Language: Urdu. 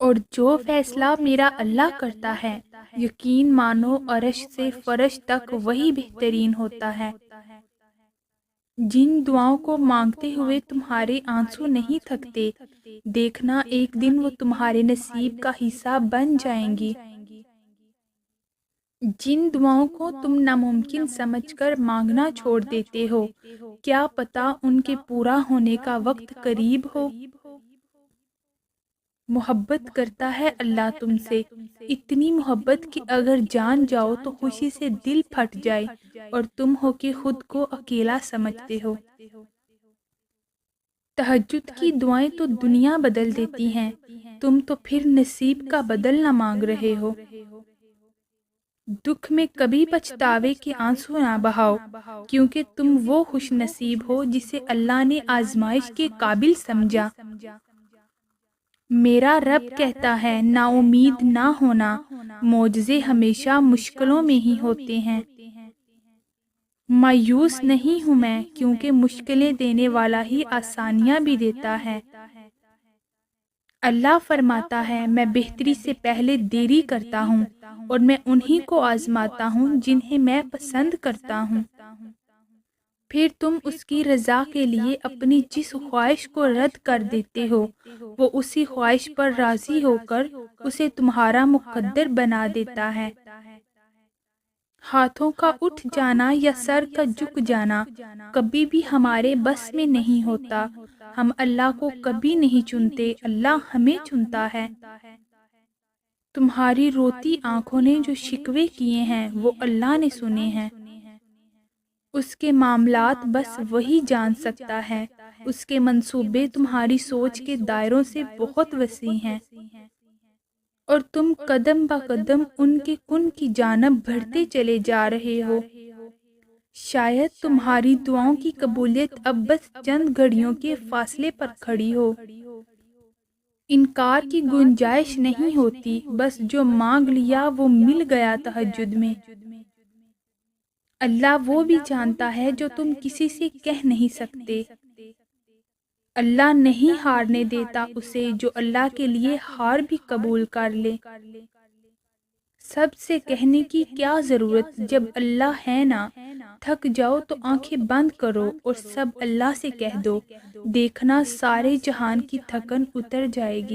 اور جو فیصلہ میرا اللہ کرتا ہے، یقین مانو عرش سے فرش تک وہی بہترین ہوتا ہے۔ جن دعاؤں کو مانگتے ہوئے تمہارے آنسو نہیں تھکتے، دیکھنا ایک دن وہ تمہارے نصیب کا حصہ بن جائیں گی۔ جن دعاؤں کو تم ناممکن سمجھ کر مانگنا چھوڑ دیتے ہو، کیا پتہ ان کے پورا ہونے کا وقت قریب ہو۔ محبت کرتا ہے اللہ تم سے، اتنی محبت کہ اگر جان جاؤ تو خوشی سے دل پھٹ جائے اور تم ہو کہ خود کو اکیلا سمجھتے ہو۔ تہجد کی دعائیں تو دنیا بدل دیتی ہیں، تم تو پھر نصیب کا بدلنا مانگ رہے ہو۔ دکھ میں کبھی پچھتاوے کے آنسو نہ بہاؤ، کیونکہ تم وہ خوش نصیب ہو جسے اللہ نے آزمائش کے قابل سمجھا۔ میرا رب کہتا ہے نا امید نہ ہونا، معجزے ہمیشہ مشکلوں میں ہی ہوتے ہیں۔ مایوس نہیں ہوں میں، کیونکہ مشکلیں دینے والا ہی آسانیاں بھی دیتا ہے۔ اللہ فرماتا ہے میں بہتری سے پہلے دیری کرتا ہوں، اور میں انہی کو آزماتا ہوں جنہیں میں پسند کرتا ہوں۔ پھر تم اس کی رضا کے لیے اپنی جس خواہش کو رد کر دیتے ہو، وہ اسی خواہش پر راضی ہو کر اسے تمہارا مقدر بنا دیتا ہے۔ ہاتھوں کا اٹھ جانا یا سر کا جھک جانا کبھی بھی ہمارے بس میں نہیں ہوتا۔ ہم اللہ کو کبھی نہیں چنتے، اللہ ہمیں چنتا ہے۔ تمہاری روتی آنکھوں نے جو شکوے کیے ہیں وہ اللہ نے سنے ہیں۔ اس کے معاملات بس وہی جان سکتا ہے۔ اس کے منصوبے تمہاری سوچ کے دائروں سے بہت وسیع ہیں، اور تم قدم با قدم ان کے کن کی جانب بڑھتے چلے جا رہے ہو۔ شاید تمہاری دعاؤں کی قبولیت اب بس چند گھڑیوں کے فاصلے پر کھڑی ہو۔ انکار کی گنجائش نہیں ہوتی، بس جو مانگ لیا وہ مل گیا تہجد میں۔ اللہ وہ بھی جانتا ہے جو تم کسی سے کہہ نہیں سکتے۔ اللہ نہیں ہارنے دیتا اسے جو اللہ کے لیے ہار بھی قبول کر لے۔ سب سے کہنے کی کیا ضرورت جب اللہ ہے نا، تھک جاؤ تو آنکھیں بند کرو اور سب اللہ سے کہہ دو، دیکھنا سارے جہان کی تھکن اتر جائے گی۔